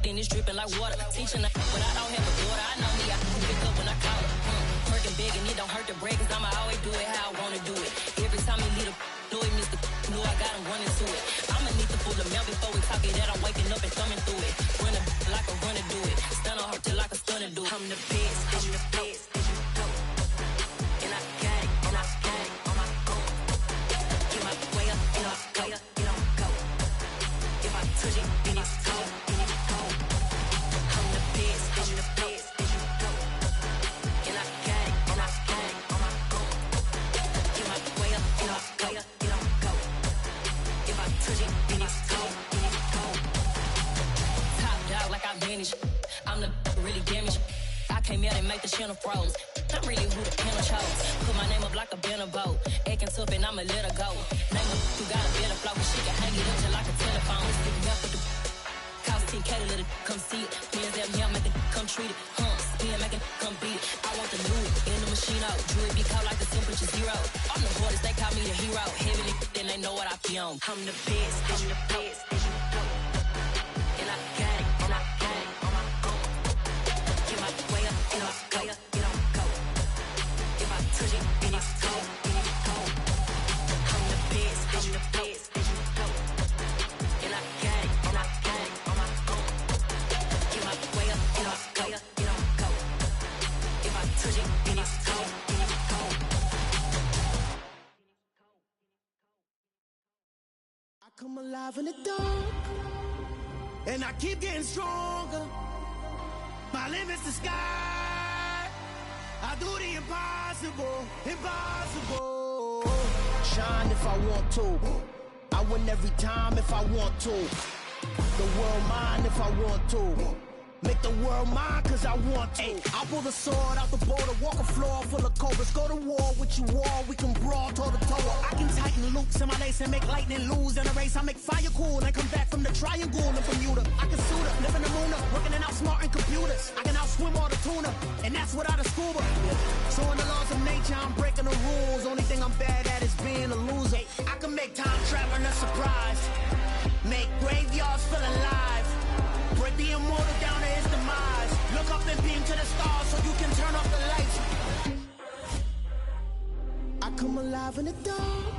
finish dripping like water. Teaching her, but I don't have a daughter. I know me, I can pick up when I call her. Working big and it don't hurt to break, cause I'ma always do it how I wanna do it. Every time he lead a know he missed the know I got him running to it. I'ma need the full amount before we talk it that I'm waking up and thumbing through it. Running like a runner do it. Stun on her till like a stunner do it. I'm the best, I'm the best. And I got it, and I got it on my own. Get my way up, and I way up, it don't go. If I touch it, then it's cold, then it's cold. I'm the best, I'm the best. And I got it, and I got it on my own. Get my way up, and I way up, it don't go. If I touch it, then it's cold, then it's cold. Top dog like I vanished. I'm the really damaged. I came out and make the channel froze. I'm really who the panel chose. Put my name up like a banner boat. Acting tough and I'ma let her go. Name her who got a better flow. She can hang it up just like a telephone. Stick me up with the cost 10K to let it come see it. Hands at me, I make it come treat it. Spin, make it come beat it. I want the new in the machine out. Jewelry be cold like the temperature zero. I'm the hardest, they call me the hero. Heavy then they know what I be on. I'm the best, I'm the best. And I got it, and I got it on my own. Get my way up, and I way up, it don't go. If I touch it, then it's cold, then it's cold. I'm the best, I'm the best. And I got it, and I got it on my own. Get my way up, and I way up, it don't go. If I touch it, then it's cold, then it's cold. I come alive in the dark, and I keep getting stronger. My limit's the sky. I do the impossible, impossible. Shine if I want to. I win every time if I want to. The world mine if I want to. Make the world mine cause I want to. I'll pull the sword out the border, walk a floor full of cobras. Go to war with you all, we can brawl toe to toe. I can tighten loops in my lace and make lightning lose in a race. I make fire cool and come back from the triangle in Bermuda. I can suit up, live in the moon up, working and outsmarting computers. I can outswim all the tuna, and that's without a scuba. So in the laws of nature, I'm breaking the rules. Only thing I'm bad at is being a loser. I can make time traveling a surprise. Make graveyards feel alive. Break the immortal down to his demise. Look up and beam to the stars so you can turn off the lights. I come alive in the dark,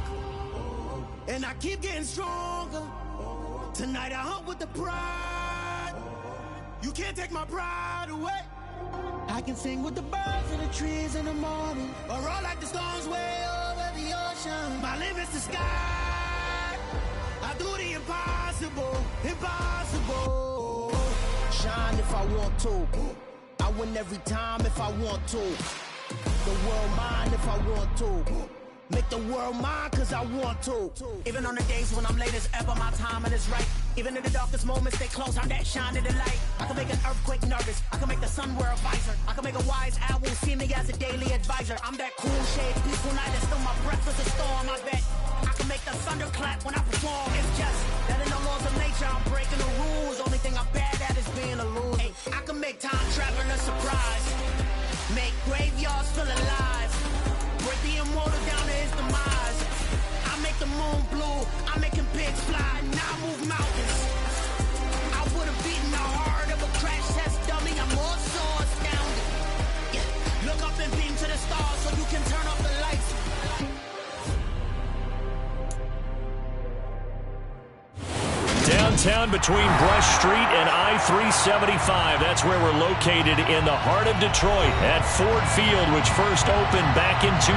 and I keep getting stronger. Tonight I hunt with the pride. You can't take my pride away. I can sing with the birds and the trees in the morning, or roll like the storms way over the ocean. My limit's the sky. I do the impossible, impossible. Shine if I want to. I win every time if I want to. The world mine if I want to. Make the world mine cause I want to. Even on the days when I'm late as ever, my timing is right. Even in the darkest moments, stay close, I'm that shining the light. I can make an earthquake nervous, I can make the sun wear a visor. I can make a wise owl see me as a daily advisor. I'm that cool shade, peaceful night, and still my breath is a storm, I bet. I can make the thunder clap when I perform. It's just that in the laws of nature, I'm breaking the rules. Only thing I'm bad at is being a loser. Hey, I can make time traveling a surprise. Make graveyards feel alive. Break the immortal down to his demise. I make the moon blue. I'm making pigs fly. Now I move mountains. I would have beaten the heart of a crash test dummy. I'm more so astounded. Yeah. Look up and beam to the stars so you can turn off the lights. Downtown between Brush Street and I-375. That's where we're located in the heart of Detroit at Ford Field, which first opened back in 2002.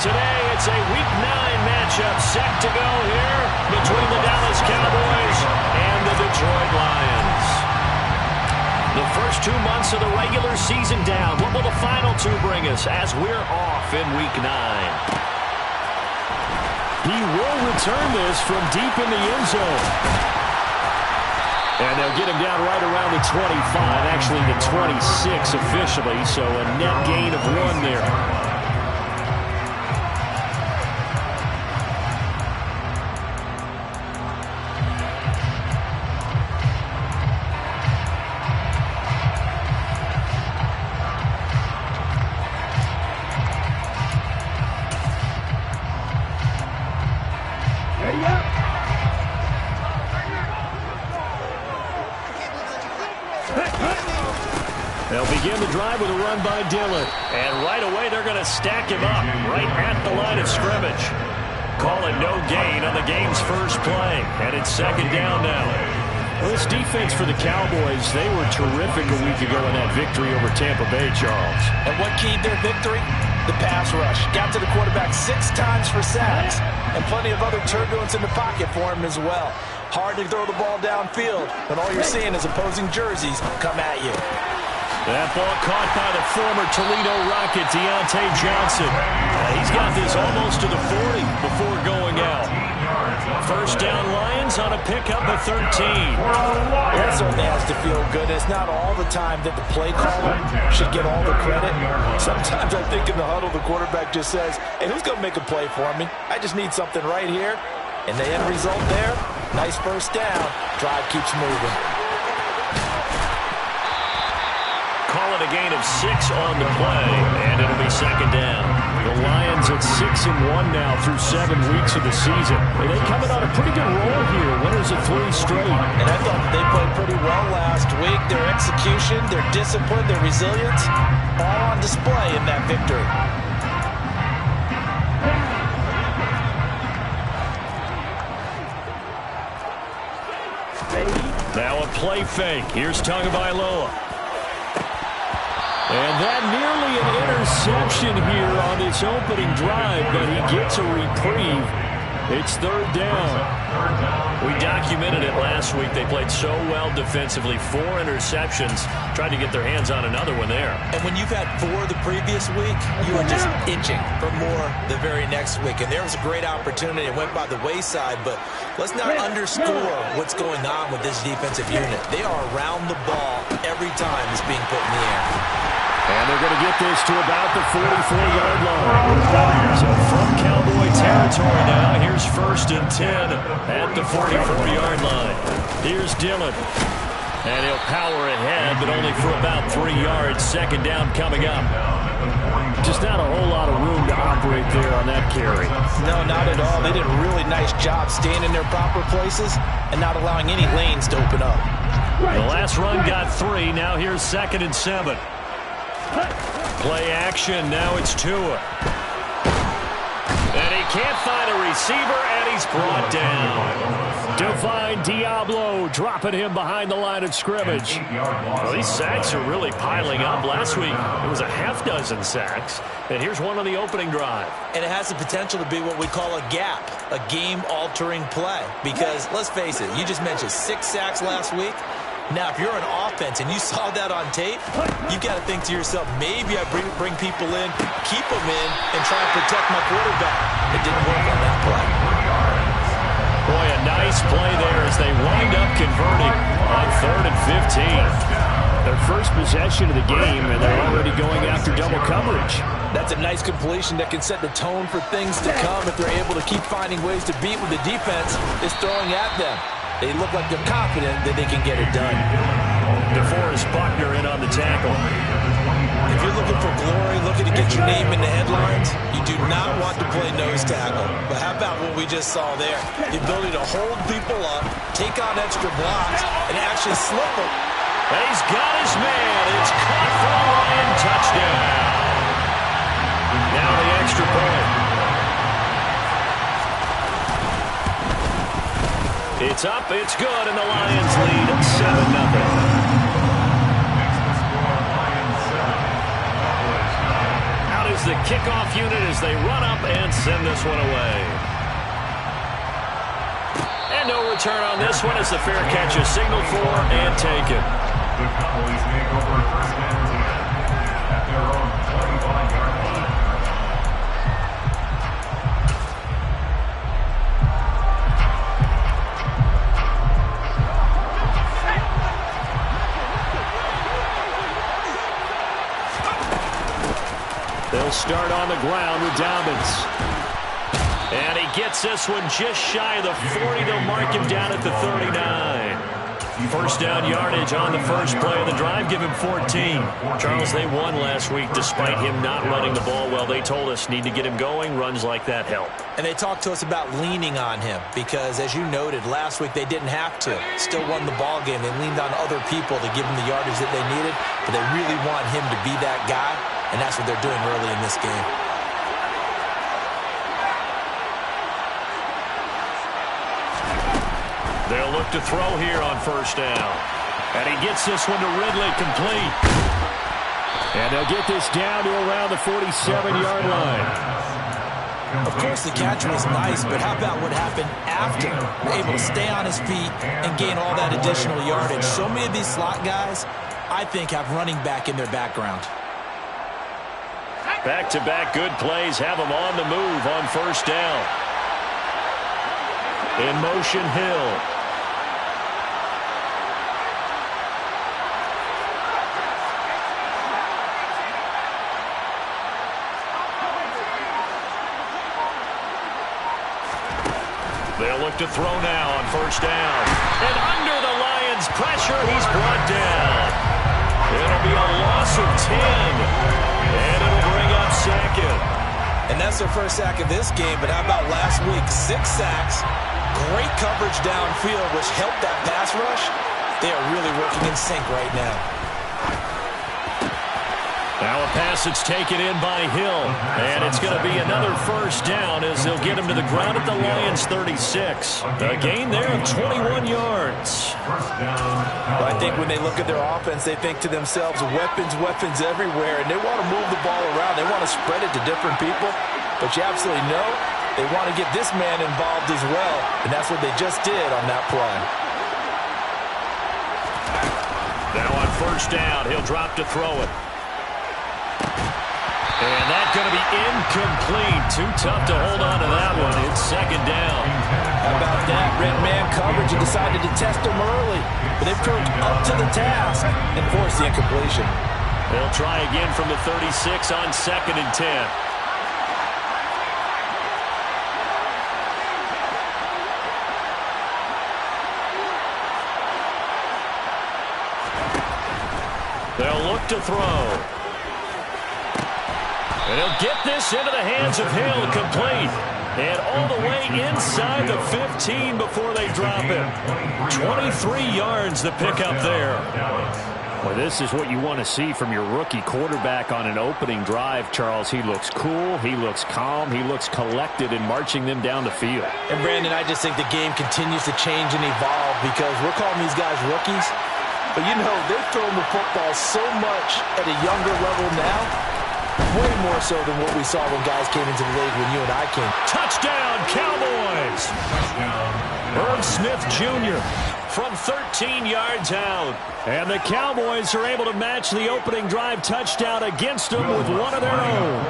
Today, it's a Week 9 matchup set to go here between the Dallas Cowboys and the Detroit Lions. The first 2 months of the regular season down. What will the final two bring us as we're off in Week 9? He will return this from deep in the end zone. And they'll get him down right around the 25, actually the 26 officially, so a net gain of 1 there. They'll begin the drive with a run by Dillon. And right away, they're going to stack him up right at the line of scrimmage. Call it no gain on the game's first play. And it's second down now. Well, this defense for the Cowboys, they were terrific a week ago in that victory over Tampa Bay, Charles. And what keyed their victory? The pass rush. Got to the quarterback 6 times for sacks. And plenty of other turbulence in the pocket for him as well. Hard to throw the ball downfield when all you're seeing is opposing jerseys come at you. That ball caught by the former Toledo Rocket, Deontay Johnson. He's got this almost to the 40 before going out. First down Lions on a pickup of 13. That certainly has to feel good. It's not all the time that the play caller should get all the credit. Sometimes I think in the huddle the quarterback just says, hey, who's going to make a play for me? I just need something right here. And the end result there, nice first down. Drive keeps moving. Call it a gain of 6 on the play, and it'll be second down. The Lions at 6-1 now through 7 weeks of the season. They coming on a pretty good roll here. Winners of 3 straight. And I thought they played pretty well last week. Their execution, their discipline, their resilience, all on display in that victory. Now a play fake. Here's Tagovailoa. And that nearly an interception here on this opening drive, but he gets a reprieve. It's third down. We documented it last week. They played so well defensively. 4 interceptions. Tried to get their hands on another one there. And when you've had 4 the previous week, you are just itching for more the very next week. And there was a great opportunity. It went by the wayside, but let's not underscore what's going on with this defensive unit. They are around the ball every time it's being put in the air. And they're going to get this to about the 44-yard line. So from Cowboy territory now, here's 1st and 10 at the 44-yard line. Here's Dillon. And he'll power ahead, but only for about 3 yards. Second down coming up. Just not a whole lot of room to operate there on that carry. No, not at all. They did a really nice job staying in their proper places and not allowing any lanes to open up. The last run got 3. Now here's 2nd and 7. Play action. Now it's Tua. And he can't find a receiver, and he's brought down. Divine Diablo dropping him behind the line of scrimmage. Well, these sacks are really piling up. Last week, it was a half-dozen sacks. And here's one on the opening drive. And it has the potential to be what we call a gap, a game-altering play. Because, let's face it, you just mentioned 6 sacks last week. Now, if you're an offense and you saw that on tape, you've got to think to yourself, maybe I bring people in, keep them in, and try and protect my quarterback. It didn't work on that play. Boy, a nice play there as they wind up converting on 3rd and 15. Their first possession of the game, and they're already going after double coverage. That's a nice completion that can set the tone for things to come if they're able to keep finding ways to beat what the defense is throwing at them. They look like they're confident that they can get it done. DeForest Buckner in on the tackle. If you're looking for glory, looking to get your name in the headlines, you do not want to play nose tackle. But how about what we just saw there? The ability to hold people up, take on extra blocks, and actually slip them. And he's got his man. It's caught for a Lion touchdown. Now the extra point. It's up, it's good, and the Lions lead 7-0. Out is the kickoff unit as they run up and send this one away. And no return on this one as the fair catch is signaled for and taken. The Cowboys make over 1st and 10 at their own 25-yard line. They'll start on the ground with Dobbins. And he gets this one just shy of the 40. They'll mark him down at the 39. First down yardage on the first play of the drive. Give him 14. Charles, they won last week despite him not running the ball well. They told us need to get him going. Runs like that help. And they talked to us about leaning on him because, as you noted, last week they didn't have to. Still won the ball game. They leaned on other people to give him the yardage that they needed, but they really want him to be that guy, and that's what they're doing early in this game. They'll look to throw here on first down. And he gets this one to Ridley, complete. And they'll get this down to around the 47-yard line. Of course, the catch was nice, but how about what happened after? Able to stay on his feet and gain all that additional yardage. So many of these slot guys, I think, have running back in their background. Back-to-back good plays have them on the move on first down. In motion, Hill. They'll look to throw now on first down. And under the Lions' pressure, he's brought down. It'll be a loss of 10. And it'll bring up second. And that's their first sack of this game, but how about last week? 6 sacks, great coverage downfield, which helped that pass rush. They are really working in sync right now. Now a pass that's taken in by Hill. And it's going to be another first down as they'll get him to the ground at the Lions' 36. A gain there of 21 yards. Well, I think when they look at their offense, they think to themselves, weapons everywhere, and they want to move the ball around. They want to spread it to different people. But you absolutely know they want to get this man involved as well, and that's what they just did on that play. Now on first down, he'll drop to throw it. And that's going to be incomplete. Too tough to hold on to that one. It's second down. How about that? Red man coverage and decided to test him early. But they've proved up to the task and forced the incompletion. They'll try again from the 36 on second and 10. They'll look to throw. And he'll get this into the hands of Hill, complete. And all the way inside the 15 before they drop him. 23 yards the pickup there. Well, this is what you want to see from your rookie quarterback on an opening drive, Charles. He looks cool, he looks calm, he looks collected in marching them down the field. And, Brandon, I just think the game continues to change and evolve because we're calling these guys rookies. But, you know, they've thrown the football so much at a younger level now. Way more so than what we saw when guys came into the league when you and I came. Touchdown, Cowboys! Irv Smith Jr. from 13 yards out. And the Cowboys are able to match the opening drive touchdown against them with one of their own.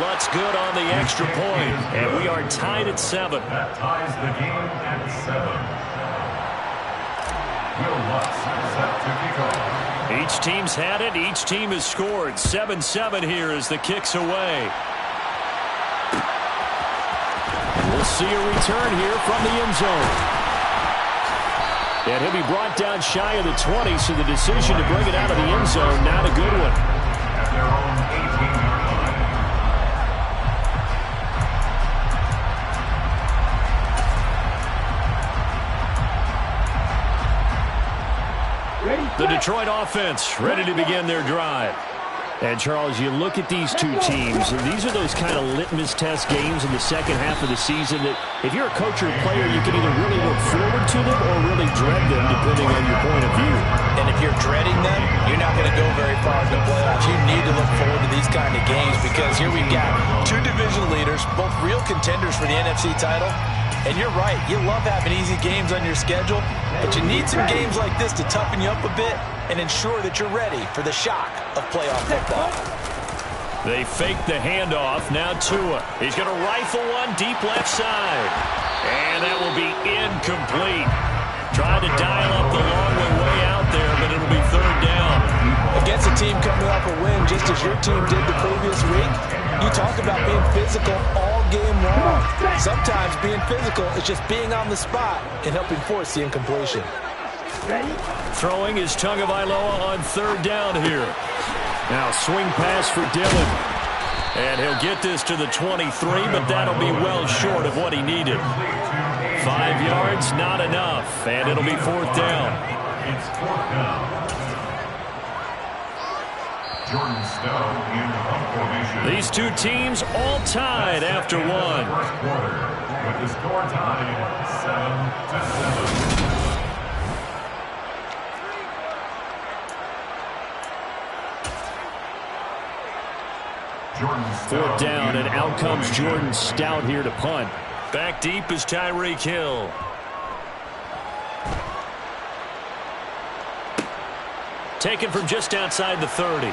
Lutz good on the extra point. And we are tied at 7. That ties the game at 7. Each team's had it. Each team has scored. 7-7 here as the kick's away. We'll see a return here from the end zone. And he'll be brought down shy of the 20, so the decision to bring it out of the end zone, not a good one. At their own 18-yard line. The Detroit offense ready to begin their drive. And, Charles, you look at these two teams, and these are those kind of litmus test games in the second half of the season that if you're a coach or a player, you can either really look forward to them or really dread them, depending on your point of view. And if you're dreading them, you're not going to go very far in the playoffs. You need to look forward to these kind of games because here we've got two division leaders, both real contenders for the NFC title. And you're right, you love having easy games on your schedule, but you need some games like this to toughen you up a bit and ensure that you're ready for the shock of playoff football. They fake the handoff. Now Tua. He's going to rifle one deep left side. And that will be incomplete. Trying to dial up the long way out there, but it'll be third down. Against a team coming off a win just as your team did the previous week, you talk about being physical all game long. Sometimes being physical is just being on the spot and helping force the incompletion. Throwing is Tagovailoa on third down here. Now swing pass for Dillon. And he'll get this to the 23, but that'll be well short of what he needed. 5 yards, not enough, and it'll be fourth down. It's fourth down. Jordan Stowe in the punt formation. These two teams all tied after one. First quarter, with the score tied 7-7. Fourth down, and out comes Jordan Stout here to punt. Back deep is Tyreek Hill. Taken from just outside the 30.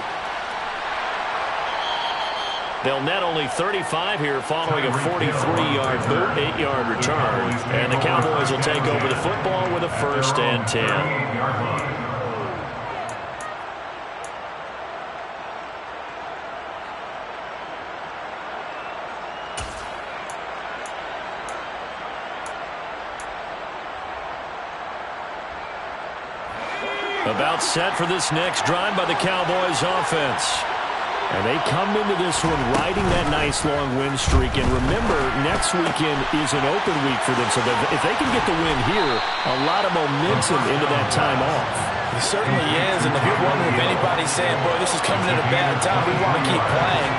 They'll net only 35 here following a 43-yard boot, 8-yard return. And the Cowboys will take over the football with a 1st and 10. About set for this next drive by the Cowboys offense. And they come into this one riding that nice long win streak. And remember, next weekend is an open week for them. So if they can get the win here, a lot of momentum into that time off. It certainly is. And if you're wondering if anybody's saying, boy, this is coming at a bad time, we want to keep playing,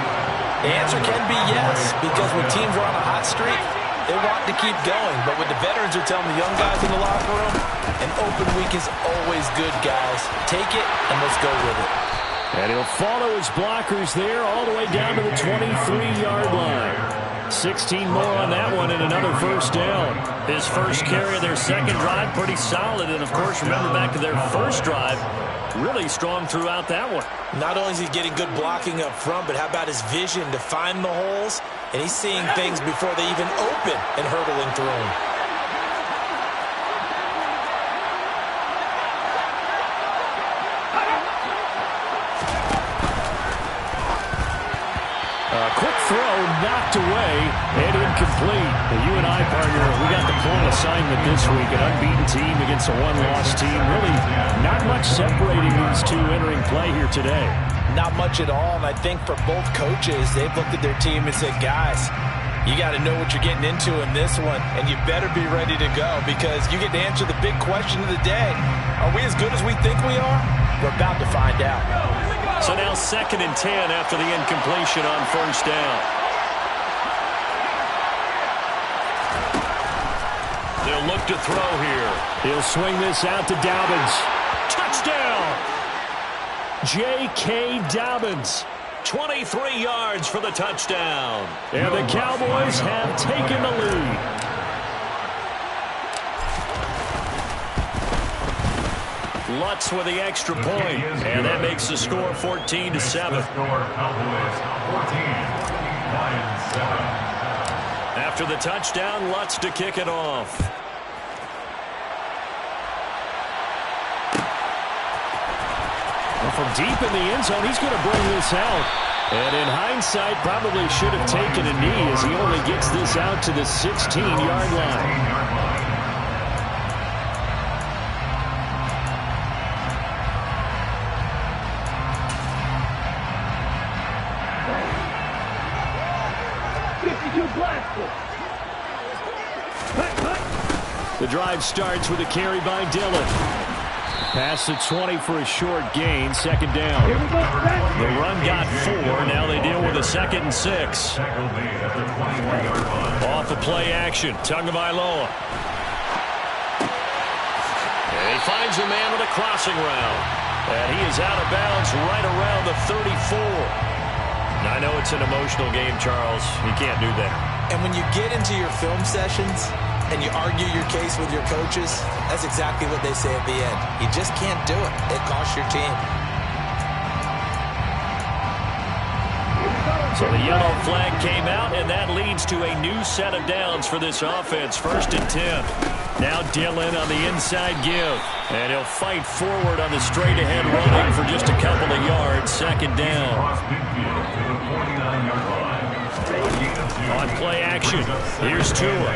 the answer can be yes. Because when teams are on a hot streak, they want to keep going. But what the veterans are telling the young guys in the locker room, an open week is always good, guys. Take it, and let's go with it. And he'll follow his blockers there all the way down to the 23-yard line. 16 more on that one and another first down. His first carry of their second drive, pretty solid. And, of course, remember back to their first drive, really strong throughout that one. Not only is he getting good blocking up front, but how about his vision to find the holes? And he's seeing things before they even open and hurtling through them. Quick throw, knocked away, and incomplete. The UNI partner, we got the point assignment this week. An unbeaten team against a one-loss team. Really not much separating these two entering play here today. Not much at all, and I think for both coaches, they've looked at their team and said, guys, you got to know what you're getting into in this one, and you better be ready to go because you get to answer the big question of the day. Are we as good as we think we are? We're about to find out. So now 2nd and 10 after the incompletion on first down. They'll look to throw here. He'll swing this out to Dobbins. Touchdown! J.K. Dobbins. 23 yards for the touchdown. And the Cowboys have taken the lead. Lutz with the extra point, and that makes the score 14-7. After the touchdown, Lutz to kick it off. Well, from deep in the end zone, he's going to bring this out. And in hindsight, probably should have taken a knee as he only gets this out to the 16-yard line. The drive starts with a carry by Dillon. Past the 20 for a short gain, 2nd down. The run got 4. Now they deal with a 2nd and 6. Off of play action, Tagovailoa. And he finds a man with a crossing route. And he is out of bounds right around the 34. Now, I know it's an emotional game, Charles. You can't do that. And when you get into your film sessions and you argue your case with your coaches, that's exactly what they say at the end. You just can't do it. It costs your team. So the yellow flag came out, and that leads to a new set of downs for this offense. 1st and 10. Now Dillon on the inside give. And he'll fight forward on the straight-ahead running for just a couple of yards. 2nd down. On play action, here's Tua.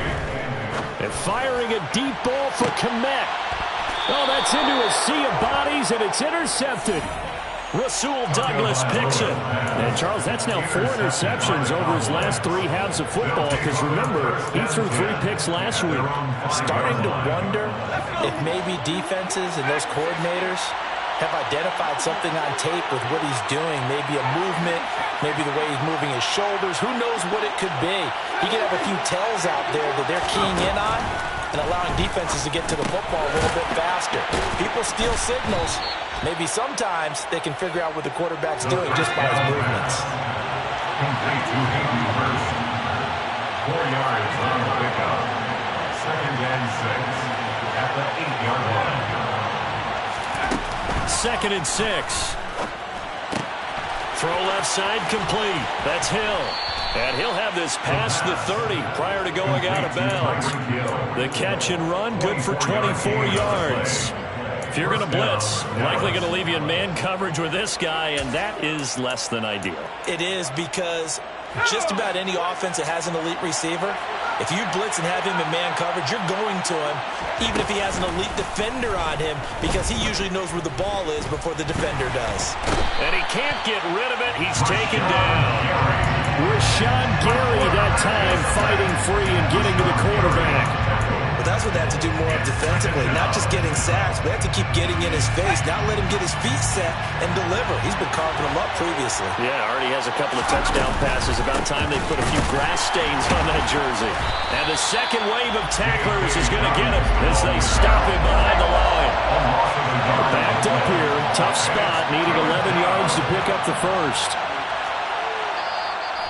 And firing a deep ball for Kmet. Oh, that's into a sea of bodies, and it's intercepted. Rasul Douglas picks it. And, Charles, that's now 4 interceptions over his last 3 halves of football because, remember, he threw 3 picks last week. Starting to wonder if maybe defenses and those coordinators have identified something on tape with what he's doing. Maybe a movement, maybe the way he's moving his shoulders. Who knows what it could be? He could have a few tells out there that they're keying in on and allowing defenses to get to the football a little bit faster. People steal signals. Maybe sometimes they can figure out what the quarterback's doing just by his movements. Complete to Hayden Hurst. 4 yards on the pickup. 2nd and 6 at the 8-yard line. 2nd and 6. Throw left side complete. That's Hill. And he'll have this past the 30 prior to going out of bounds. The catch and run, good for 24 yards. If you're going to blitz, likely going to leave you in man coverage with this guy, and that is less than ideal. It is, because just about any offense that has an elite receiver, if you blitz and have him in man coverage, you're going to him, even if he has an elite defender on him, because he usually knows where the ball is before the defender does. And he can't get rid of it. He's taken down. Rashawn Gary that time fighting free and getting to the quarterback. But that's what they have to do more of defensively, not just getting sacks, but they have to keep getting in his face, not let him get his feet set and deliver. He's been carving them up previously. Yeah, already has a couple of touchdown passes. About time they put a few grass stains on that jersey. And the second wave of tacklers is going to get him as they stop him behind the line. Backed up here, tough spot, needing 11 yards to pick up the first.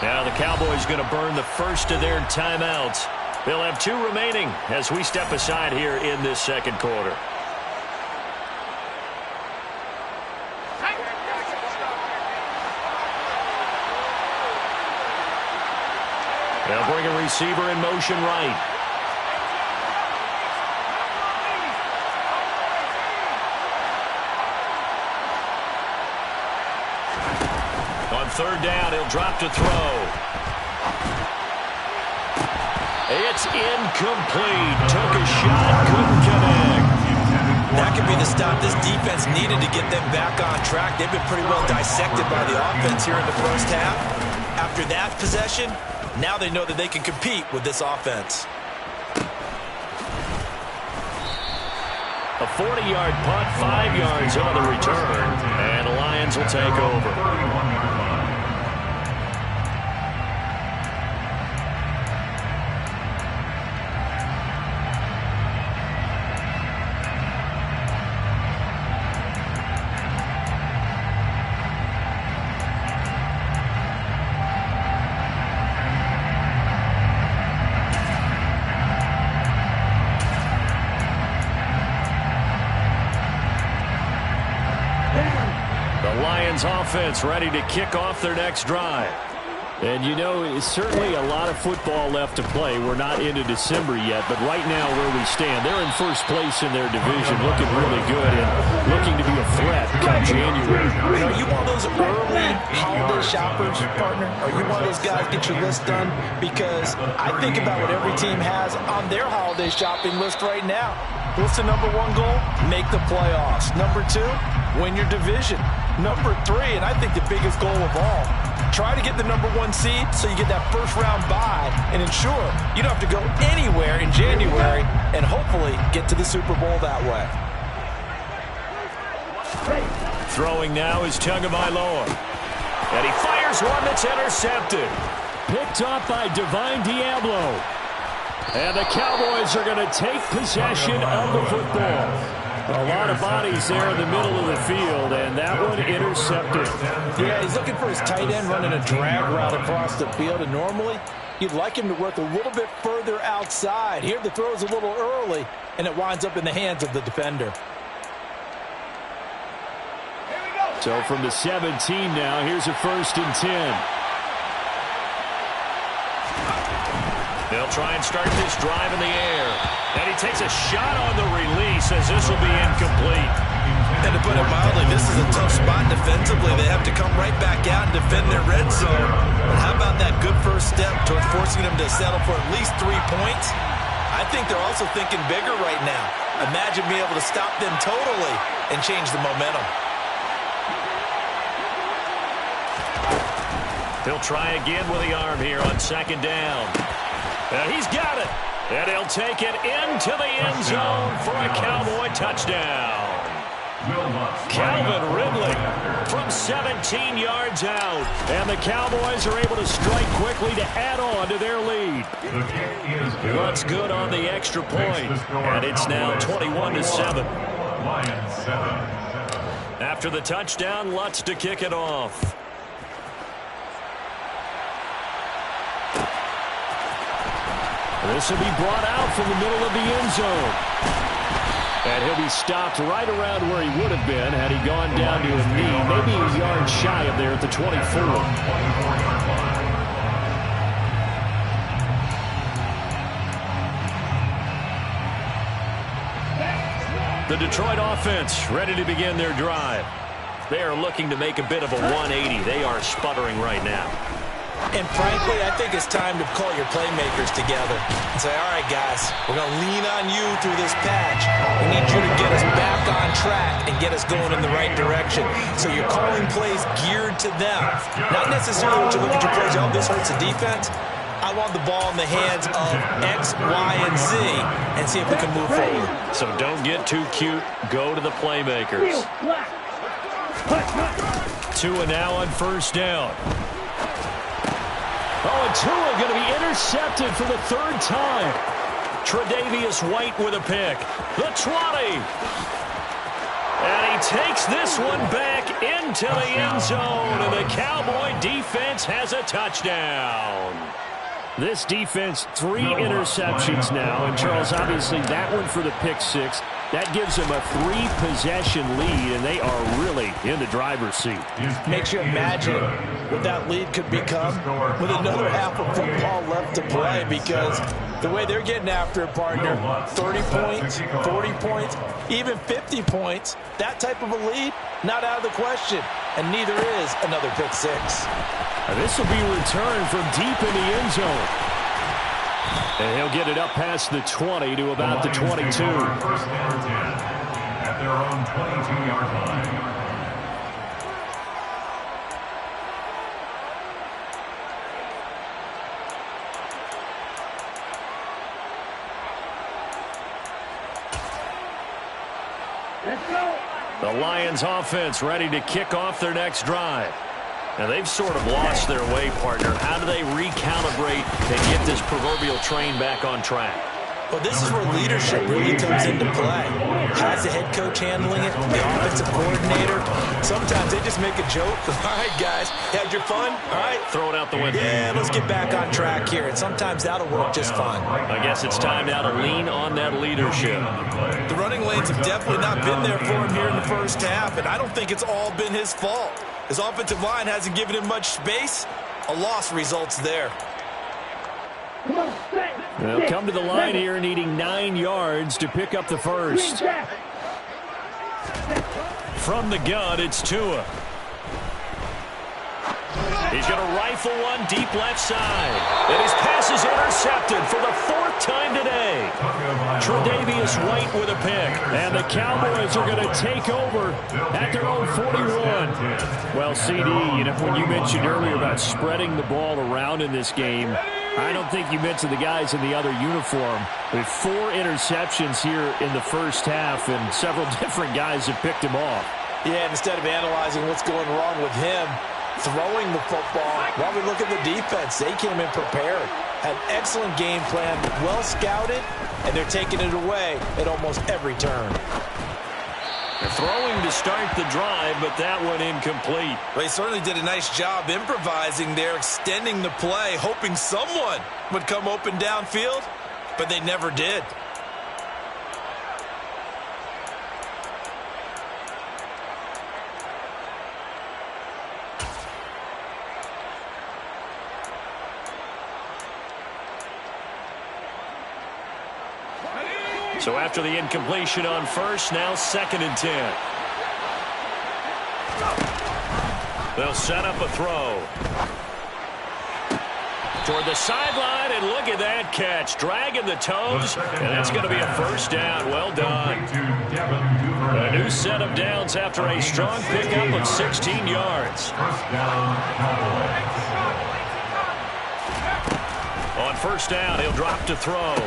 Now the Cowboys going to burn the first of their timeouts. They'll have 2 remaining as we step aside here in this second quarter. They'll bring a receiver in motion right. On 3rd down, he'll drop to throw. It's incomplete. Took a shot, couldn't connect. That could be the stop this defense needed to get them back on track. They've been pretty well dissected by the offense here in the first half. After that possession, now they know that they can compete with this offense. A 40-yard punt, 5 yards on the return, and the Lions will take over. Offense ready to kick off their next drive. And, you know, it's certainly a lot of football left to play. We're not into December yet, but right now where we stand, they're in first place in their division, looking really good and looking to be a threat come January. Are you one of those early holiday shoppers, partner? Are you one of those guys get your list done? Because I think about what every team has on their holiday shopping list right now. What's the number 1 goal? Make the playoffs. Number 2, win your division. Number 3, and I think the biggest goal of all, try to get the number 1 seed so you get that first-round bye and ensure you don't have to go anywhere in January and hopefully get to the Super Bowl that way. Throwing now is Tagovailoa. And he fires one that's intercepted. Picked up by Divine Diablo. And the Cowboys are going to take possession of the football. A lot of bodies there in the middle of the field, and that one intercepted. Yeah, he's looking for his tight end running a drag route across the field, and normally you'd like him to work a little bit further outside. Here the throw's a little early, and it winds up in the hands of the defender. So from the 17 now, here's a 1st and 10. They'll try and start this drive in the air. And he takes a shot on the release as this will be incomplete. And to put it mildly, this is a tough spot defensively. They have to come right back out and defend their red zone. But how about that good first step towards forcing them to settle for at least 3 points? I think they're also thinking bigger right now. Imagine being able to stop them totally and change the momentum. He'll try again with the arm here on second down. And he's got it. And he'll take it into the end zone for a Cowboy touchdown. Calvin Ridley from 17 yards out. And the Cowboys are able to strike quickly to add on to their lead. Lutz good on the extra point. And it's now 21-7. After the touchdown, Lutz to kick it off. This will be brought out from the middle of the end zone. And he'll be stopped right around where he would have been had he gone down to a knee, maybe a yard shy of there at the 24. The Detroit offense ready to begin their drive. They are looking to make a bit of a 180. They are sputtering right now. And frankly, I think it's time to call your playmakers together and say, all right, guys, we're going to lean on you through this patch. We need you to get us back on track and get us going in the right direction. So you're calling plays geared to them. Not necessarily what you look at your plays, oh, this hurts the defense. I want the ball in the hands of X, Y, and Z and see if we can move forward. So don't get too cute. Go to the playmakers. Tua now on first down. Oh, and Tua going to be intercepted for the third time. Tre'Davious White with a pick. The 20. And he takes this one back into the end zone. And the Cowboy defense has a touchdown. This defense, 3 interceptions now. And, Charles, obviously that one for the pick 6. That gives them a 3-possession lead, and they are really in the driver's seat. Makes you imagine what that lead could become with another half of football left to play, because the way they're getting after it, partner, 30 points, 40 points, even 50 points, that type of a lead, not out of the question. And neither is another pick 6. And this will be returned from deep in the end zone. And he'll get it up past the 20 to about the 22. First down 10 at their own 22-yard line. The Lions offense ready to kick off their next drive. Now, they've sort of lost their way, partner. How do they recalibrate and get this proverbial train back on track? Well, this is where leadership really comes into play. How's the head coach handling it? The offensive coordinator? Sometimes they just make a joke. All right, guys, had your fun? All right. Throw it out the window. Yeah, let's get back on track here. And sometimes that'll work just fine. I guess it's time now to lean on that leadership. The running lanes have definitely not been there for him here in the first half, and I don't think it's all been his fault. His offensive line hasn't given him much space. A loss results there. They'll come to the line here needing 9 yards to pick up the first. From the gun, it's Tua. He's going to rifle one deep left side. And his pass is intercepted for the 4th time today. Tre'Davious White with a pick. And the Cowboys are going to take over at their own 41. Well, CD, you know, when you mentioned earlier about spreading the ball around in this game, I don't think you mentioned the guys in the other uniform. With 4 interceptions here in the first half, and several different guys have picked him off. Yeah, instead of analyzing what's going wrong with him, throwing the football, while we look at the defense, they came in prepared. Had an excellent game plan, well scouted, and they're taking it away at almost every turn. They're throwing to start the drive, but that one incomplete. They certainly did a nice job improvising there, extending the play, hoping someone would come open downfield, but they never did. So after the incompletion on first, now 2nd and 10. They'll set up a throw. Toward the sideline, and look at that catch. Dragging the toes, and that's going to be a first down. Well done. A new set of downs after a strong pickup of 16 yards. First down, Cowboys. On first down, he'll drop to throw.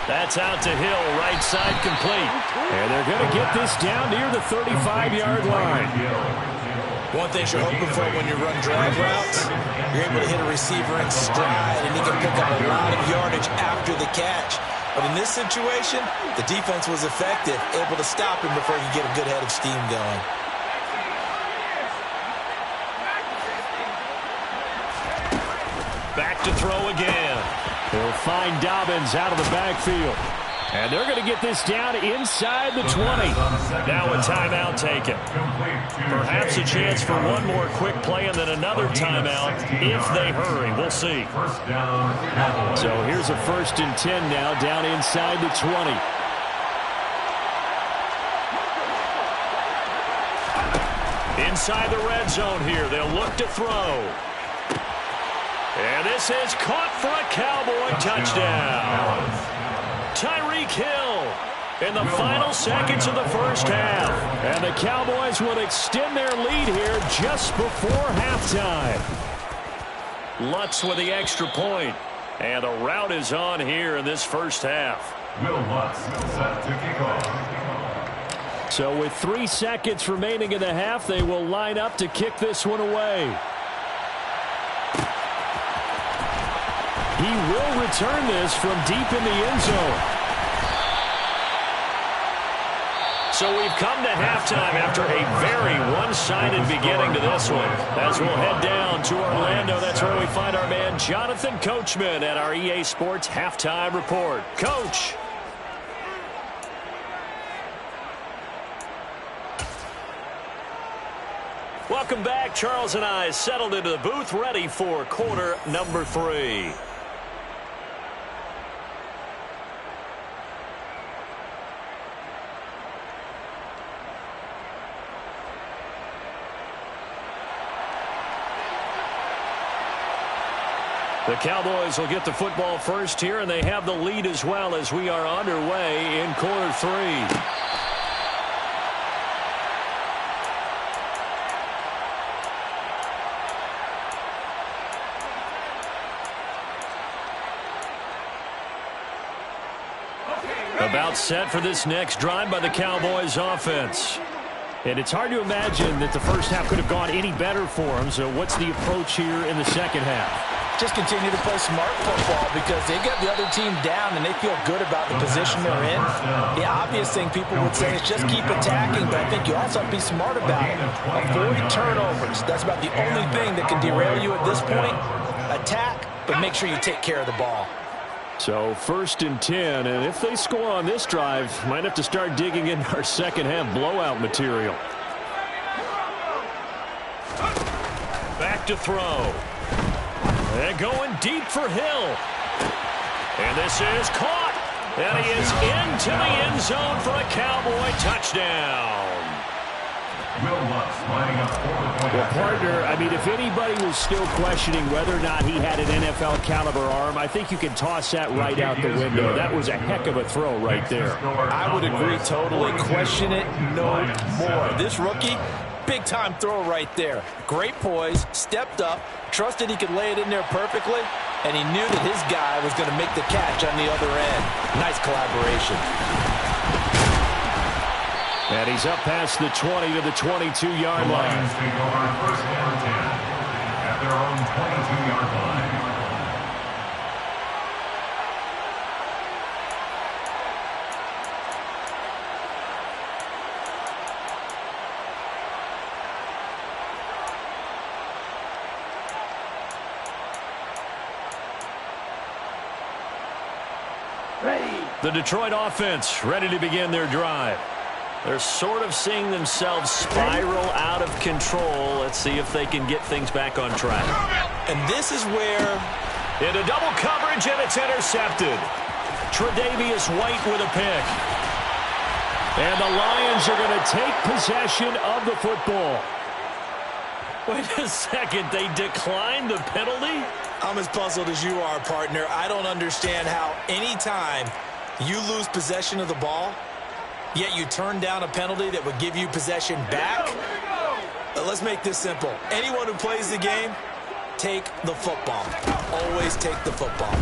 That's out to Hill, right side complete. And they're going to get this down near the 35-yard line. One thing you're hoping for when you run drag routes, you're able to hit a receiver in stride, and he can pick up a lot of yardage after the catch. But in this situation, the defense was effective, able to stop him before he could get a good head of steam going. Back to throw again. He'll find Dobbins out of the backfield. And they're going to get this down inside the 20. Now a timeout taken. Perhaps a chance for one more quick play and then another timeout if they hurry. We'll see. So here's a 1st and 10 now down inside the 20. Inside the red zone here. They'll look to throw. And this is caught for a Cowboy touchdown. Tyreek Hill in the final seconds of the first half. And the Cowboys will extend their lead here just before halftime. Lutz with the extra point. And the route is on here in this first half. Will Lutz set to kick off. So with 3 seconds remaining in the half, they will line up to kick this one away. He will return this from deep in the end zone. So we've come to halftime after a very one-sided beginning to this one. As we'll head down to Orlando, that's where we find our man Jonathan Coachman at our EA Sports Halftime Report. Coach. Welcome back. Charles and I settled into the booth, ready for quarter number 3. The Cowboys will get the football first here, and they have the lead as well as we are underway in quarter 3. About set for this next drive by the Cowboys offense. And it's hard to imagine that the first half could have gone any better for them. So what's the approach here in the second half? Just continue to play smart football because they get the other team down and they feel good about the position they're in. The obvious thing people would say is just keep attacking, but I think you also have to be smart about it. Avoid turnovers. That's about the only thing that can derail you at this point. Attack, but make sure you take care of the ball. So 1st and 10, and if they score on this drive, might have to start digging in our second half blowout material. Back to throw. And going deep for Hill. And this is caught. And he is into the end zone for a Cowboy touchdown. Well, partner, I mean, if anybody was still questioning whether or not he had an NFL caliber arm, I think you can toss that right out the window. That was a heck of a throw right there. I would agree totally. Question it no more. This rookie, big-time throw right there. Great poise, stepped up, trusted he could lay it in there perfectly, and he knew that his guy was going to make the catch on the other end. Nice collaboration. And he's up past the 20 to the 22-yard line. The Lions take over first down 10 at their own 22-yard line. The Detroit offense ready to begin their drive. They're sort of seeing themselves spiral out of control. Let's see if they can get things back on track. And this is where... Into double coverage, and it's intercepted. Tre'Davious White with a pick. And the Lions are going to take possession of the football. Wait a second. They declined the penalty? I'm as puzzled as you are, partner. I don't understand how any time you lose possession of the ball, yet you turn down a penalty that would give you possession back. Let's make this simple. Anyone who plays the game, take the football. Always take the football.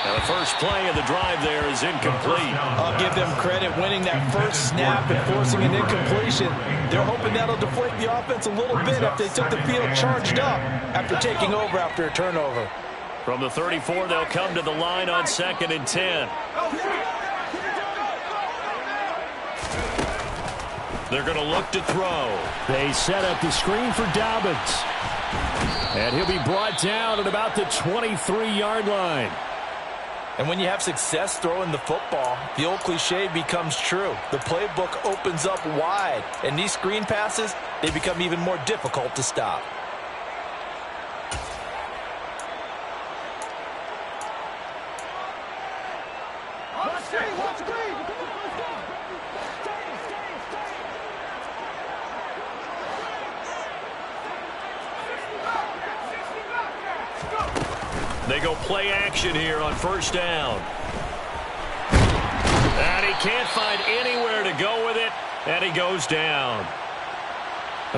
Now the first play of the drive there is incomplete. I'll give them credit winning that first snap and forcing an incompletion. They're hoping that'll deflate the offense a little bit if they took the field charged up after taking over after a turnover. From the 34, they'll come to the line on 2nd and 10. They're going to look to throw. They set up the screen for Dobbins. And he'll be brought down at about the 23-yard line. And when you have success throwing the football, the old cliche becomes true. The playbook opens up wide, and these screen passes, they become even more difficult to stop. They go play action here on 1st down. And he can't find anywhere to go with it, and he goes down.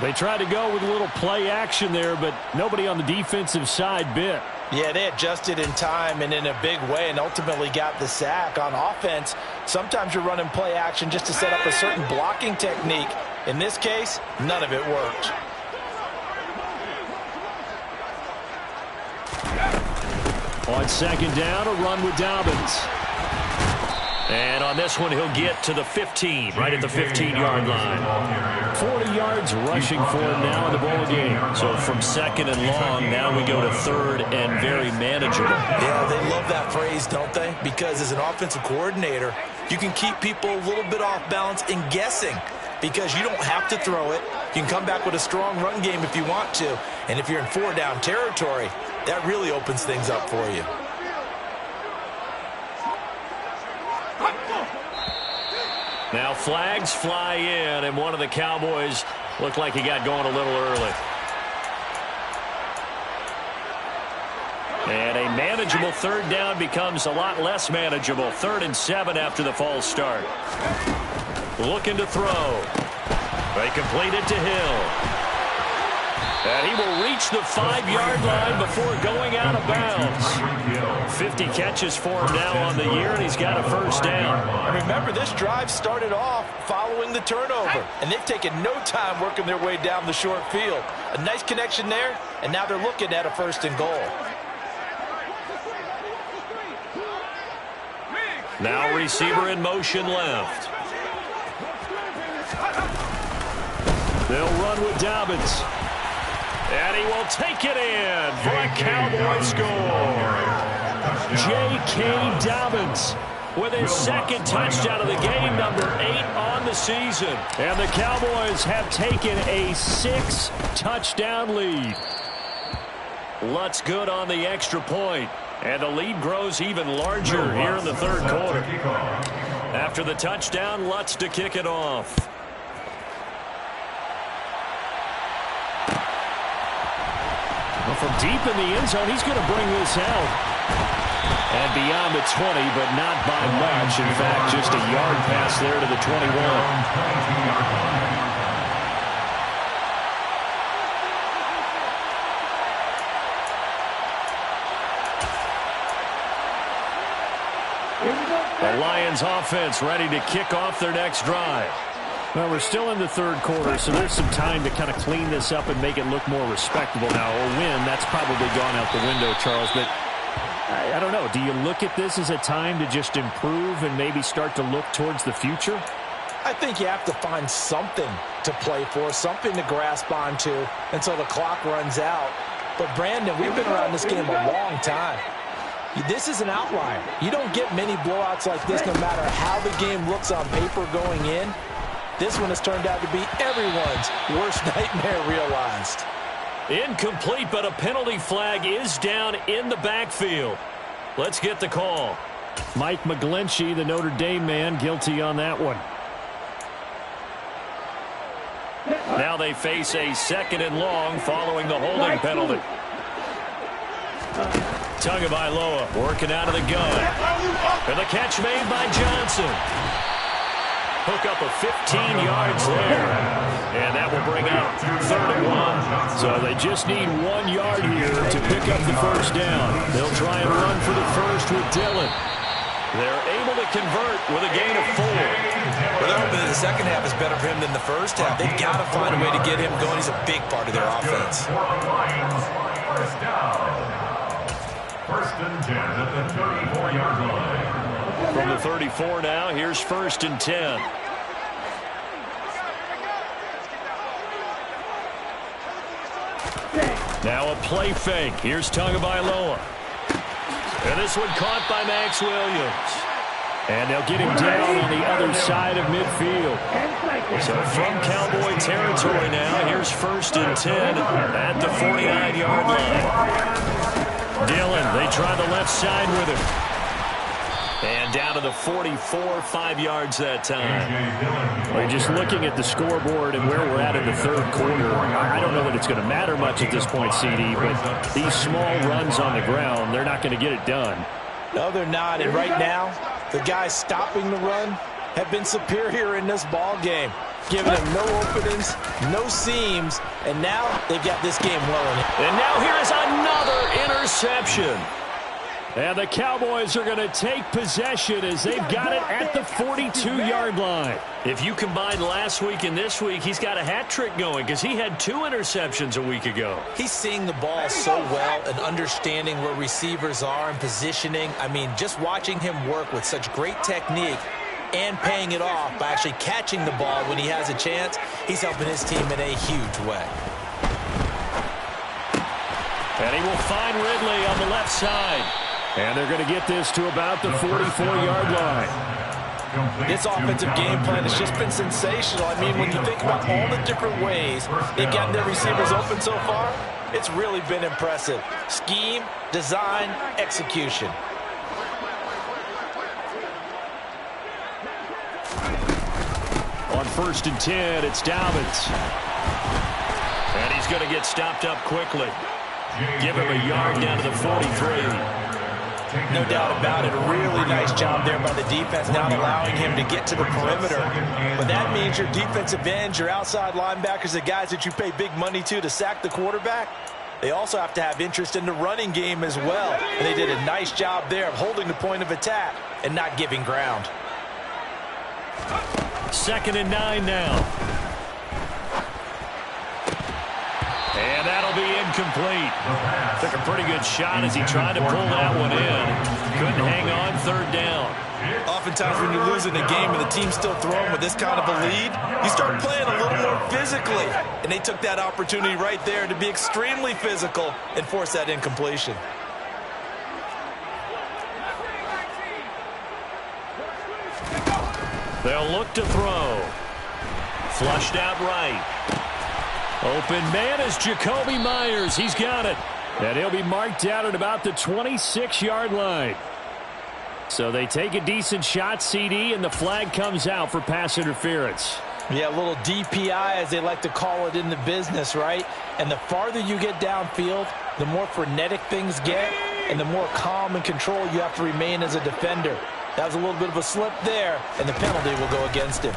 They tried to go with a little play action there, but nobody on the defensive side bit. Yeah, they adjusted in time and in a big way and ultimately got the sack. On offense, sometimes you're running play action just to set up a certain blocking technique. In this case, none of it worked. On 2nd down, a run with Dobbins. And on this one, he'll get to the 15, right at the 15-yard line. 40 yards rushing for him now in the ball game. So from 2nd and long, now we go to 3rd and very manageable. Yeah, they love that phrase, don't they? Because as an offensive coordinator, you can keep people a little bit off balance and guessing because you don't have to throw it. You can come back with a strong run game if you want to. And if you're in 4-down territory, that really opens things up for you. Now flags fly in, and one of the Cowboys looked like he got going a little early. And a manageable 3rd down becomes a lot less manageable. 3rd and 7 after the false start. Looking to throw. They complete it to Hill. And he will reach the 5-yard line before going out of bounds. 50 catches for him now on the year, and he's got a 1st down. And remember, this drive started off following the turnover, and they've taken no time working their way down the short field. A nice connection there, and now they're looking at a 1st and goal. Now receiver in motion left. They'll run with Dobbins. And he will take it in for a Cowboy score. J.K. Dobbins with his 2nd touchdown of the game, number 8 on the season. And the Cowboys have taken a 6-touchdown lead. Lutz good on the extra point. And the lead grows even larger here in the 3rd quarter. After the touchdown, Lutz to kick it off. Well, from deep in the end zone, he's going to bring this out. And beyond the 20, but not by much. In fact, just a yard pass there to the 21. The Lions offense ready to kick off their next drive. Well, we're still in the 3rd quarter, so there's some time to kind of clean this up and make it look more respectable. Now, a win, that's probably gone out the window, Charles, but I don't know. Do you look at this as a time to just improve and maybe start to look towards the future? I think you have to find something to play for, something to grasp onto until the clock runs out. But, Brandon, we've been around this game a long time. This is an outlier. You don't get many blowouts like this no matter how the game looks on paper going in. This one has turned out to be everyone's worst nightmare realized. Incomplete, but a penalty flag is down in the backfield. Let's get the call. Mike McGlinchey, the Notre Dame man, guilty on that one. Now they face a 2nd and long following the holding penalty. Tagovailoa working out of the gun. And the catch made by Johnson. Hook up of 15 yards there. And that will bring up 3rd and 1. So they just need 1 yard here to pick up the first down. They'll try and run for the first with Dillon. They're able to convert with a gain of 4. Well, they're hoping that the second half is better for him than the first half. They've got to find a way to get him going. He's a big part of their offense. First down. 1st and 10 at the 34-yard line. From the 34 now, here's 1st and 10. Now a play fake. Here's Tagovailoa. And this one caught by Max Williams. And they'll get him down on the other side of midfield. So from Cowboy territory now, here's 1st and 10 at the 49-yard line. Dillon, they try the left side with him. And down to the 44, 5 yards that time. Well, just looking at the scoreboard and where we're at in the 3rd quarter, I don't know that it's going to matter much at this point, CD, but these small runs on the ground, they're not going to get it done. No, they're not. And right now, the guys stopping the run have been superior in this ball game, giving them no openings, no seams, and now they've got this game well in it. And now here's another interception. And the Cowboys are going to take possession as they've got it at the 42-yard line. If you combine last week and this week, he's got a hat trick going because he had 2 interceptions a week ago. He's seeing the ball so well and understanding where receivers are and positioning. I mean, just watching him work with such great technique and paying it off by actually catching the ball when he has a chance, he's helping his team in a huge way. And he will find Ridley on the left side. And they're going to get this to about the 44-yard line. This offensive game plan has just been sensational. I mean, when you think about all the different ways they've gotten their receivers open so far, it's really been impressive. Scheme, design, execution. On 1st and 10, it's Dobbins. And he's going to get stopped up quickly. Give him a yard down to the 43. No doubt about it. A really nice job there by the defense, not allowing him to get to the perimeter. But that means your defensive ends, your outside linebackers, the guys that you pay big money to sack the quarterback, they also have to have interest in the running game as well. And they did a nice job there of holding the point of attack and not giving ground. 2nd and 9 now. And that'll be incomplete. Took a pretty good shot as he tried to pull that one in. Couldn't hang on 3rd down. Oftentimes when you're losing a game and the team's still throwing with this kind of a lead, you start playing a little more physically. And they took that opportunity right there to be extremely physical and force that incompletion. They'll look to throw. Flushed out right. Open man is Jakobi Meyers. He's got it. And he'll be marked out at about the 26-yard line. So they take a decent shot, CD, and the flag comes out for pass interference. Yeah, a little DPI, as they like to call it in the business, right? And the farther you get downfield, the more frenetic things get, and the more calm and control you have to remain as a defender. That was a little bit of a slip there, and the penalty will go against him.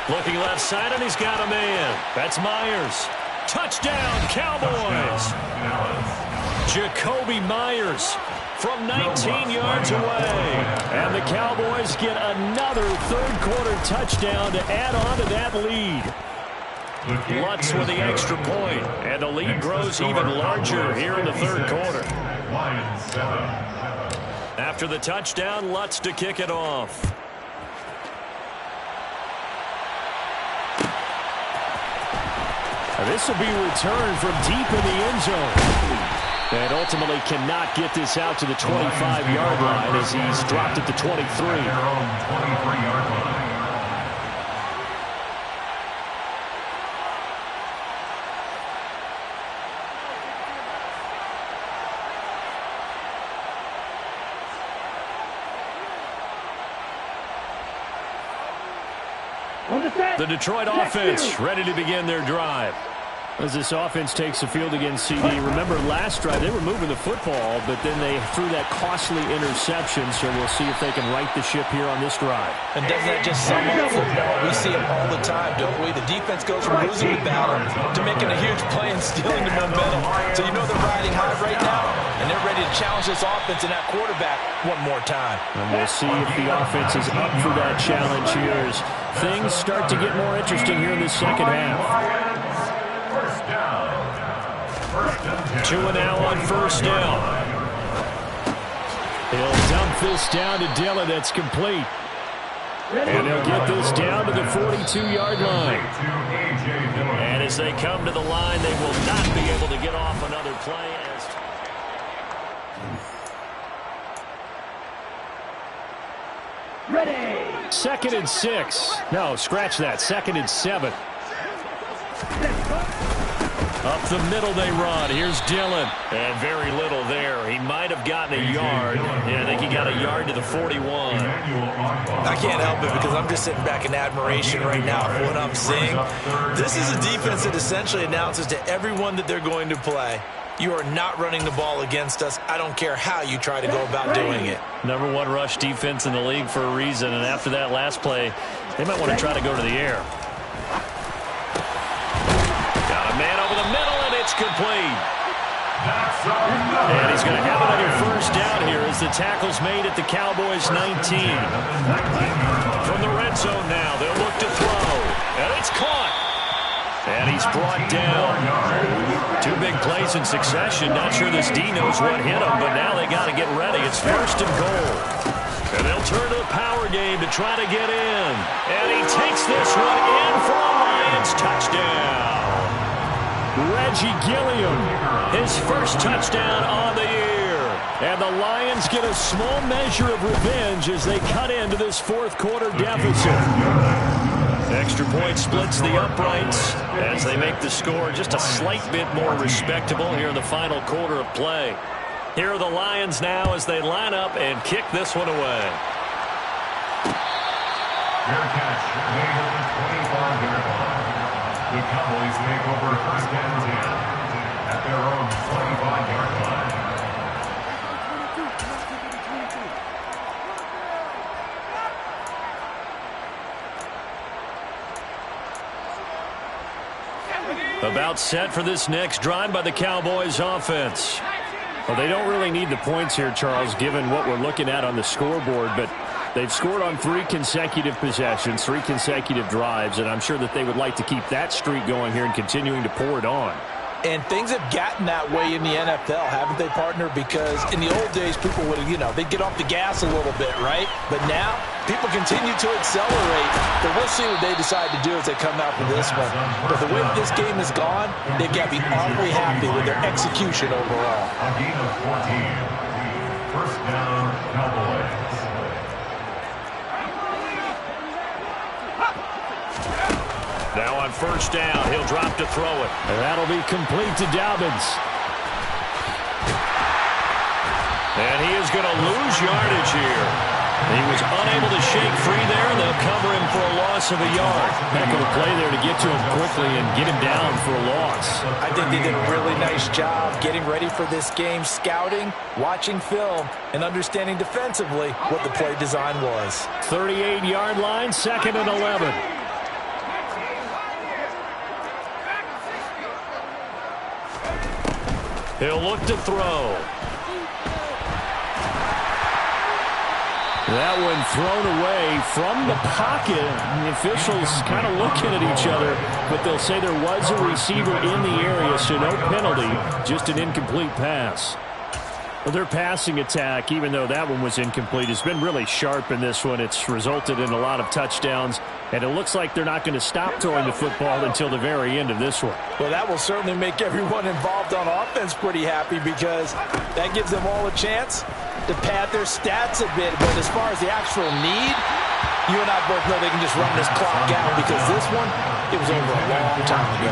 Looking left side, and he's got a man. That's Myers. Touchdown, Cowboys. Jakobi Meyers from 19 yards away. And the Cowboys get another 3rd quarter touchdown to add on to that lead. Lutz with the extra point, and the lead grows even larger here in the 3rd quarter. After the touchdown, Lutz to kick it off. This will be returned from deep in the end zone. And ultimately cannot get this out to the 25-yard line as he's dropped at the 23. The Detroit offense ready to begin their drive. As this offense takes the field against CD, remember last drive they were moving the football, but then they threw that costly interception, so we'll see if they can right the ship here on this drive. And doesn't that just sum up football? We see it all the time, don't we? The defense goes from losing the battle to making a huge play and stealing the momentum. So you know they're riding high right now, and they're ready to challenge this offense and that quarterback one more time. And we'll see if the offense is up for that challenge here as things start to get more interesting here in the second half. Two and now on first down. He'll dump this down to Dillon. That's complete. And they'll get this down to the 42-yard line. And as they come to the line, they will not be able to get off another play. Ready. 2nd and 6. No, scratch that. 2nd and 7. Up the middle they run. Here's Dillon. And very little there. He might have gotten a yard. Yeah, I think he got a yard to the 41. I can't help it because I'm just sitting back in admiration right now for what I'm seeing. This is a defense that essentially announces to everyone that they're going to play, you are not running the ball against us. I don't care how you try to go about doing it. Number 1 rush defense in the league for a reason. And after that last play, they might want to try to go to the air. Man over the middle, and it's complete. And he's going to have another first down here as the tackle's made at the Cowboys' 19. From the red zone now, they'll look to throw. And it's caught. And he's brought down. 2 big plays in succession. Not sure this D knows what hit him, but now they got to get ready. It's 1st and goal. And they'll turn to the power game to try to get in. And he takes this one in for a Lions touchdown. Reggie Gilliam, his first touchdown on the year. And the Lions get a small measure of revenge as they cut into this 4th quarter deficit. Extra point splits the uprights as they make the score just a slight bit more respectable here in the final quarter of play. Here are the Lions now as they line up and kick this one away. Fair catch made at the 25-yard line. The Cowboys take over 1st and 10 at their own 25-yard line. About set for this next drive by the Cowboys offense. Well, they don't really need the points here, Charles, given what we're looking at on the scoreboard, but they've scored on 3 consecutive possessions, 3 consecutive drives, and I'm sure that they would like to keep that streak going here and continuing to pour it on. And things have gotten that way in the NFL, haven't they, partner? Because in the old days, people would, they'd get off the gas a little bit, right? But now, people continue to accelerate. But we'll see what they decide to do as they come out for this one. But the way this game has gone, they've got to be awfully happy with their execution overall. A gain of 14. 1st down, Cowboys. Now on first down, he'll drop to throw it. And that'll be complete to Dobbins. And he is going to lose yardage here. He was unable to shake free there, and they'll cover him for a loss of a yard. Heck of a play there to get to him quickly and get him down for a loss. I think they did a really nice job getting ready for this game, scouting, watching film, and understanding defensively what the play design was. 38-yard line, 2nd and 11. He'll look to throw. That one thrown away from the pocket. The officials kind of looking at each other, but they'll say there was a receiver in the area, so no penalty, just an incomplete pass. Well, their passing attack, even though that one was incomplete, has been really sharp in this one. It's resulted in a lot of touchdowns, and it looks like they're not going to stop throwing the football until the very end of this one. Well, that will certainly make everyone involved on offense pretty happy because that gives them all a chance to pad their stats a bit. But as far as the actual need, you and I both know they can just run this clock out because this one, it was over a long time ago.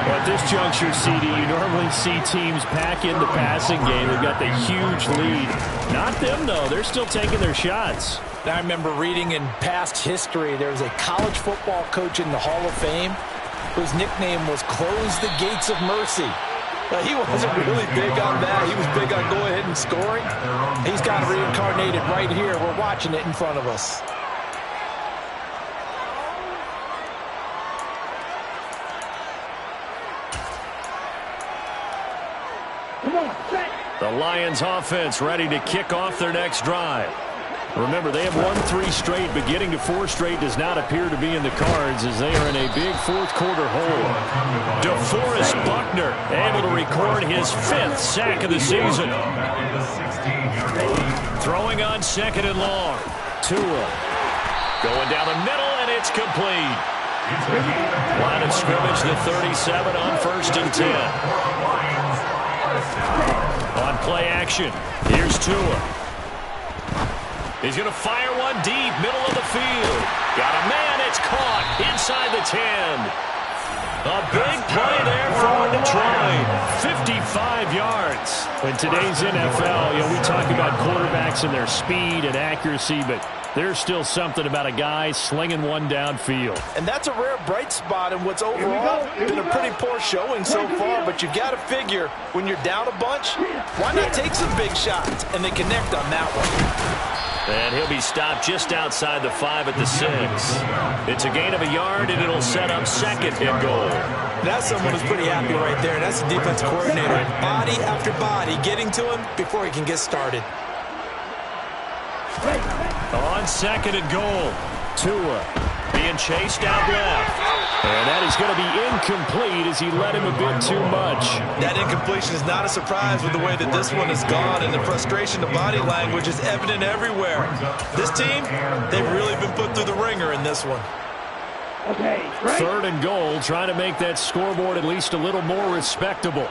Well, at this juncture, CD, you normally see teams pack in the passing game. They've got the huge lead. Not them, though. They're still taking their shots. I remember reading in past history, there was a college football coach in the Hall of Fame whose nickname was Close the Gates of Mercy. He wasn't really big on that. He was big on go ahead and scoring. He's got it reincarnated right here. We're watching it in front of us. The Lions offense ready to kick off their next drive. Remember, they have won 3 straight, but getting to 4 straight does not appear to be in the cards as they are in a big fourth-quarter hole. DeForest Buckner able to record his 5th sack of the season. Throwing on 2nd and long. Tua going down the middle, and it's complete. Line of scrimmage, the 37 on 1st and 10. On play action, here's Tua. He's going to fire one deep, middle of the field. Got a man, it's caught inside the 10. A big play there for Detroit. 55 yards. In today's NFL, we talk about quarterbacks and their speed and accuracy, but there's still something about a guy slinging one downfield. And that's a rare bright spot in what's overall been a pretty poor showing so far, but you've got to figure when you're down a bunch, why not take some big shots? And they connect on that one. And he'll be stopped just outside the 5 at the 6. It's a gain of a yard, and it'll set up 2nd and goal. That's someone who's pretty happy right there. That's the defense coordinator. Body after body getting to him before he can get started. On 2nd and goal, Tua being chased out left. And that is going to be incomplete as he led him a bit too much. That incompletion is not a surprise with the way that this one has gone, and the frustration, the body language is evident everywhere. This team, they've really been put through the ringer in this one. 3rd and goal, trying to make that scoreboard at least a little more respectable.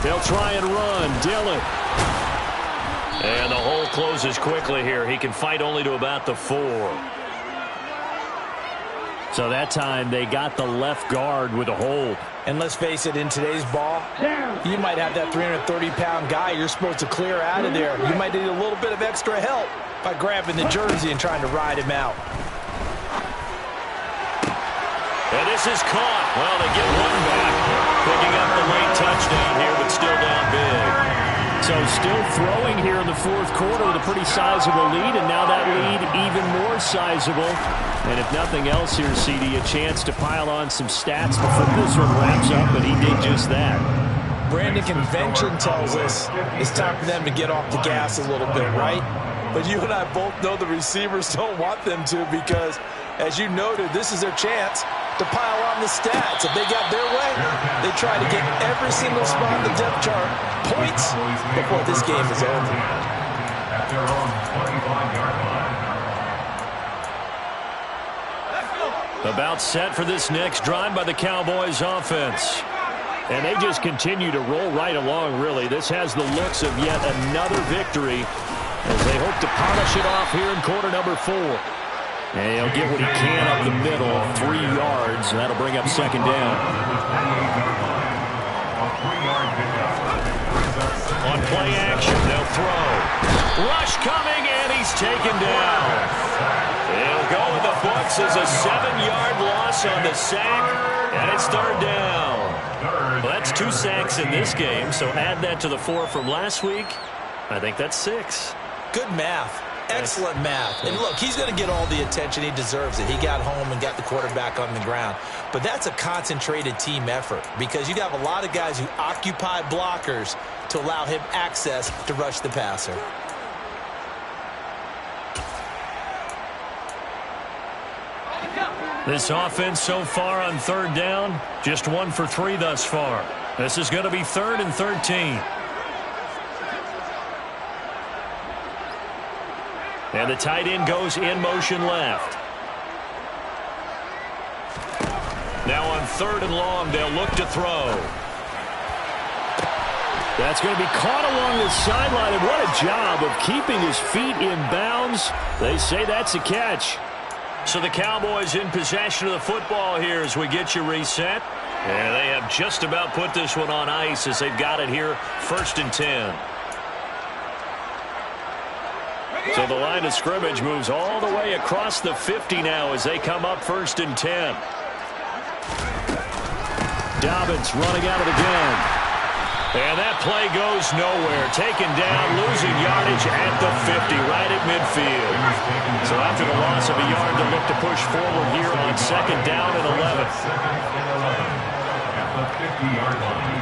They'll try and run. Dillon. And the hole closes quickly here. He can fight only to about the 4. So that time they got the left guard with a hold. And let's face it, in today's ball, you might have that 330-pound guy you're supposed to clear out of there. You might need a little bit of extra help by grabbing the jersey and trying to ride him out. And this is caught. Well, they get one back. Picking up the late touchdown here, but still down big. So still throwing here in the 4th quarter with a pretty sizable lead, and now that lead even more sizable. And if nothing else here, CD, a chance to pile on some stats before this one wraps up, and he did just that. Brandon, convention tells us it's time for them to get off the gas a little bit, right? But you and I both know the receivers don't want them to because, as you noted, this is their chance to pile on the stats. If they got their way, they try to get every single spot on the depth chart points before this game is over. At their own 25-yard line. About set for this next drive by the Cowboys offense. And they just continue to roll right along, really. This has the looks of yet another victory as they hope to polish it off here in quarter number 4. And he'll get what he can up the middle, 3 yards, and that'll bring up 2nd down. On play action, they'll throw. Rush coming, and he's taken down. He'll go in the books as a 7-yard loss on the sack, and it's 3rd down. Well, that's 2 sacks in this game, so add that to the 4 from last week. I think that's 6. Good math. Excellent math. And look, he's going to get all the attention. He deserves it. He got home and got the quarterback on the ground. But that's a concentrated team effort because you have a lot of guys who occupy blockers to allow him access to rush the passer. This offense so far on 3rd down, just 1 for 3 thus far. This is going to be 3rd and 13. And the tight end goes in motion left. Now on 3rd and long, they'll look to throw. That's going to be caught along the sideline, and what a job of keeping his feet in bounds. They say that's a catch. So the Cowboys in possession of the football here as we get you reset. And they have just about put this one on ice as they've got it here, 1st and 10. So the line of scrimmage moves all the way across the 50 now as they come up 1st and 10. Dobbins running at it again. And that play goes nowhere. Taken down, losing yardage at the 50, right at midfield. So after the loss of a yard, to look to push forward here on 2nd down and 11. At the 50-yard line.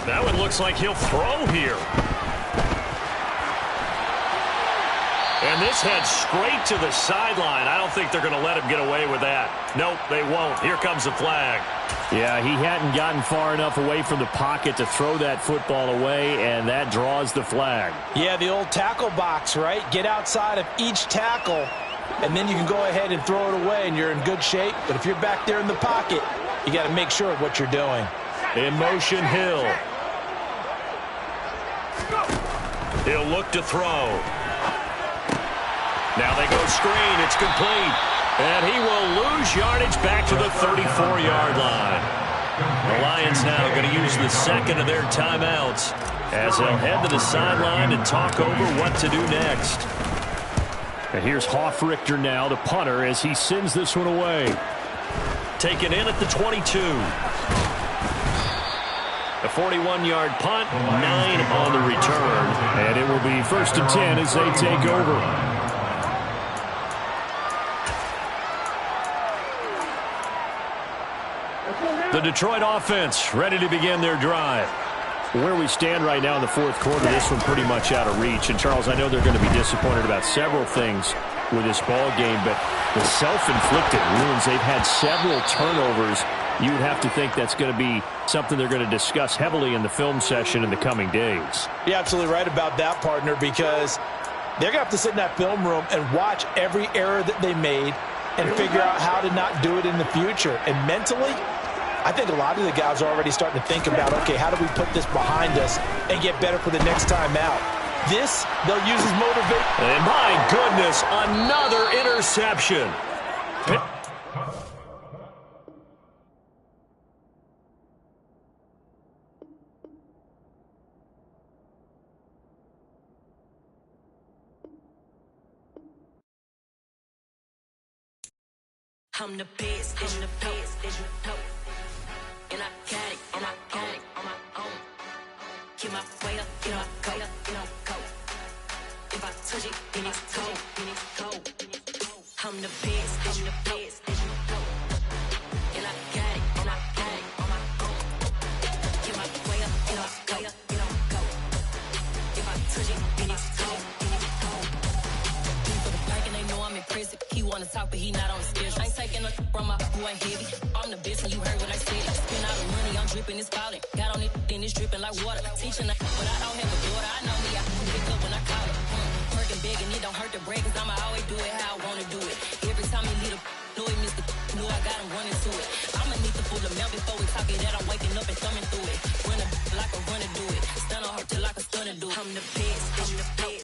That one looks like he'll throw here. And this heads straight to the sideline. I don't think they're going to let him get away with that. Nope, they won't. Here comes the flag. Yeah, he hadn't gotten far enough away from the pocket to throw that football away, and that draws the flag. Yeah, the old tackle box, right? Get outside of each tackle, and then you can go ahead and throw it away, and you're in good shape. But if you're back there in the pocket, you got to make sure of what you're doing. In motion, Hill. He'll look to throw. Now they go screen. It's complete. And he will lose yardage back to the 34-yard line. The Lions now going to use the second of their timeouts as they'll head to the sideline and talk over what to do next. And here's Hofrichter now, the punter, as he sends this one away. Taken in at the 22. A 41-yard punt, 9 on the return. And it will be 1st and 10 as they take over. The Detroit offense ready to begin their drive. Where we stand right now in the 4th quarter, this one pretty much out of reach. And, Charles, I know they're going to be disappointed about several things with this ball game, but the self-inflicted wounds, they've had several turnovers. You would have to think that's going to be something they're going to discuss heavily in the film session in the coming days. You're absolutely right about that, partner, because they're going to have to sit in that film room and watch every error that they made and figure out how to not do it in the future. And mentally, I think a lot of the guys are already starting to think about, okay, how do we put this behind us and get better for the next time out? This, they'll use as motivation. And my goodness, another interception. I'm the best, I'm the best, and I got it, and I own it on my own. Get my way up, get my go, go. If I touch it, then it's cold, I'm the best, I'm the best, and I got it, and I own it on my own. Get my way up, get my go. If I touch it, then it's cold, For the back and they know I'm impressive. He wanna talk, but he not on the schedule. I ain't taking no from my boy heavy. I'm the best, and you heard what I said. Spend all the money, I'm dripping, it's falling. Got on it, then it's dripping like water. Teaching her, but I don't have a daughter. I know me, I can pick up when I call her. Working big, and it don't hurt to break, cause I'ma always do it how I wanna do it. Every time he lead a know he missed the know I got him running to it. I'ma need to pull the mouth before we talk it that I'm waking up and thumbing through it. Run a like a runner do it. Stun on her till like a stunner do it. I'm the best.